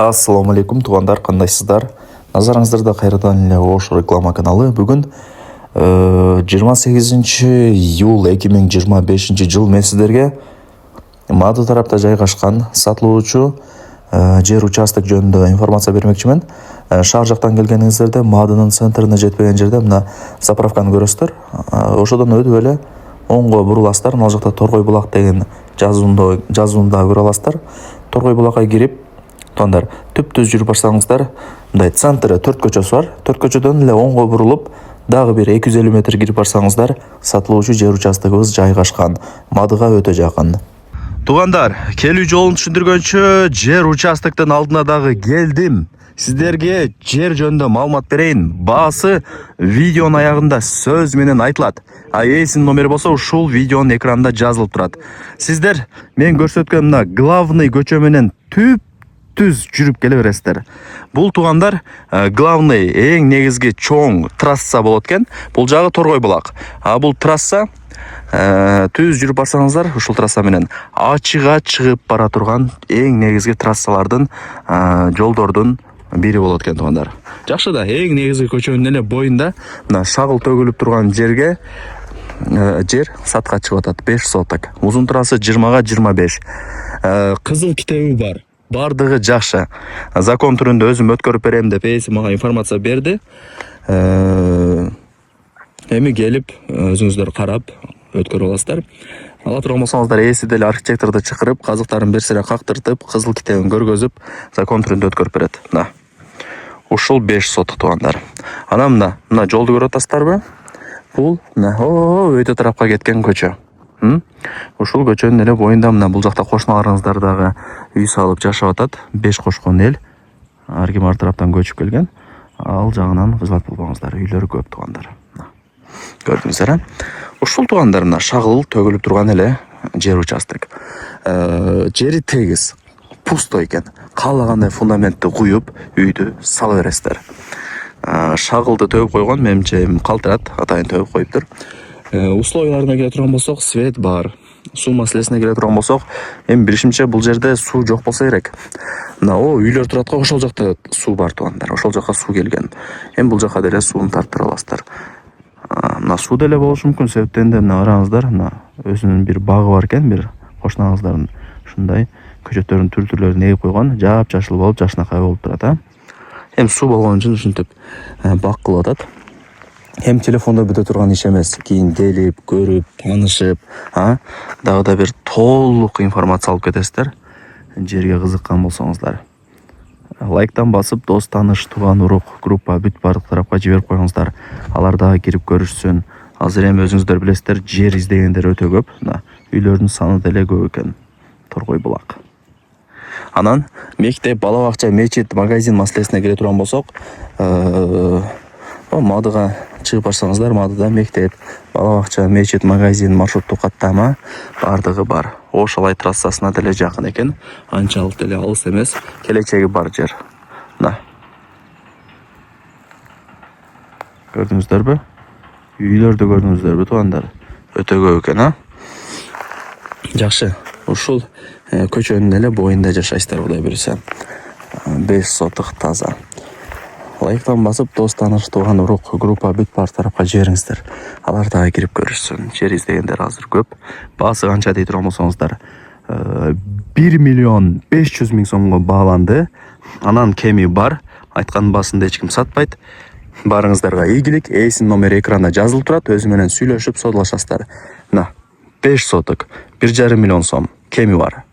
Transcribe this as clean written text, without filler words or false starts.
Ассаламу алейкум, туғандар, қандайсыздар? Назарыңыздарда қайрадан эле Ош реклама каналы. Бүгін 28 июл 2025 жыл мен сіздерге Мады тарапта жайгашкан сатылуучу жер участок жөнүндө информация бермекчимин. Шаар жактан келгениңиздерде Мадынын центрине жетпеген жерде мына заправканы көрөсүздөр. Ошодон өтүп эле оңго буруласыздар. Ал жакта Торгой булак деген жазуунда көрө аласыздар. Торгой булакка кирип тондар түп-түз жүрүп барсаңыздар, мындай центрде 4 көчөсү бар. 4 көчөдөн эле оңго бурулуп, дагы бир 250 метр кирип барсаңыздар, сатылуучу жер участогубуз жайгашкан. Мадыга өтө жакын. Тугандар, келүү жолун түшүндүргөнчө жер участоктун алдына дагы келдим. Сиздерге жер жөнүндө маалымат берейин. Баасы видеонун аягында сөз менен айтылат. АЭСин номери болсо ушул видеонун экранында жазылып турат. Сиздер мен көрсөткөн мына главный көчө менен түз жүрүп келе бересиздер. Бул тугандар главный эң негизги чоң трасса болот экен. Бул жагы Торгой булак. Бул трасса түз жүрүп барсаңыздар, ушул трасса менен ачыга чыгып бара турган эң негизги трассалардын жолдордун бири болот экен тугандар. Жакшы да, эң негизги көчөнүн эле боюнда мына шагыл төгүлүп турган жерге жер сатка чыгып атат. 5 соток. Узун трассы 20-га 25. Кызыл китеби бар. Бардыгы жакшы. Закон түрүндө өзүм өткөрүп берем деп ээси мага информация берди. Эми келип өзүңүздөр карап өткөрүп аласыздар. Ала турган болсоңуздар, ээси деле архитекторду чакырып, казыктарын бир сыйра кактыртып, кызыл китебин көргөзүп, закон түрүндө өткөрүп берет. Мына. Ушул 5 соток тугандар. Анан мына жолду көрүп атасыздарбы? Бул мына өтө тарапка кеткен көчө. Ушул көчөнүн эле боюнда мына бул жакта кошуналарыңыздар дагы үй салып жашап атат. 5 кошкон эл. Ар ким ар тараптан көчүп келген. Ал жагынан кызмат болбоңуздар, үйлөрү көп тугандар. Көрдүңүздөр, ушул тугандар мына шагыл төгүлүп турган эле жер участок. Жери тегиз, пустой экен. Каалагандай фундаментти куюп, үйдү сала бересиздер. Шагылды төгүп койгон, менимче калтырат, атайын төгүп коюптур. Условияларына келе турган болсок, свет бар. Суу маселесине келе турган болсок, эми билишимче бул жерде суу жок болсо керек. Мына үйлөр турат го, ошол жакта суу бар тугандар. Ошол жакка суу келген. Эми бул жакка деле сууну тарттыра аласыздар. Мына суу деле болушу мүмкүн, себептен де мына караңыздар, мына өзүнүн бир багы бар экен, бир кошунаңыздардын ушундай көчөттөрдүн түр-түрлөрүн эгип койгон, жап-жашыл болуп, жашынакай болуп турат. Эми суу болгон үчүн ушинтип бак кылып атат. Эми телефондо бүтө турган иш эмес, кийин делип, көрүп, таанышып, дагы да бир толук информация алып кетесиздер. Жерге кызыккан болсоңуздар, лайктан басып, дос, тааныш, тууган, урук, группа бүт бардык тарапка жиберип коюңуздар. Алар дагы кирип көрүшсүн. Азыр эми өзүңүздөр билесиздер, жер издегендер өтө көп. Мына үйлөрдүн саны деле көп экен. Торгой булак. Анан мектеп, бала бакча, мечит, магазин маселесине келе турган болсок, Мадыга чыгып барсаңыздар, Мадыда мектеп, бала бакча, мечит, магазин, маршруттук каттама бардыгы бар. Ош Алай трассасына деле жакын экен, анчалык деле алыс эмес, келечеги бар жер. Мына. Көрдүңүздөрбү? Үйлөрдү көрдүңүздөрбү тугандар? Өтө көп экен, Жакшы. Ушул көчөнүн эле боюнда жашайсыздар, Кудай буйруса. 5 соток таза. Лайктан басып, дос, тааныш, тууган, урук, группа бүт бар тарапка жибериңиздер. Алар дагы кирип көрүшсүн. Жер издегендер азыр көп. Баасы канча дей турган болсоңуздар, 1 миллион 500 миң сомго бааланды. Анан кеми бар. Айткан баасында эч ким сатпайт. Барыңыздарга ийгилик. ээсинин номери экранда жазылып турат. Өзү менен сүйлөшүп, содулашасыздар. Мына 5 соток, 1,5 миллион сом кеми бар.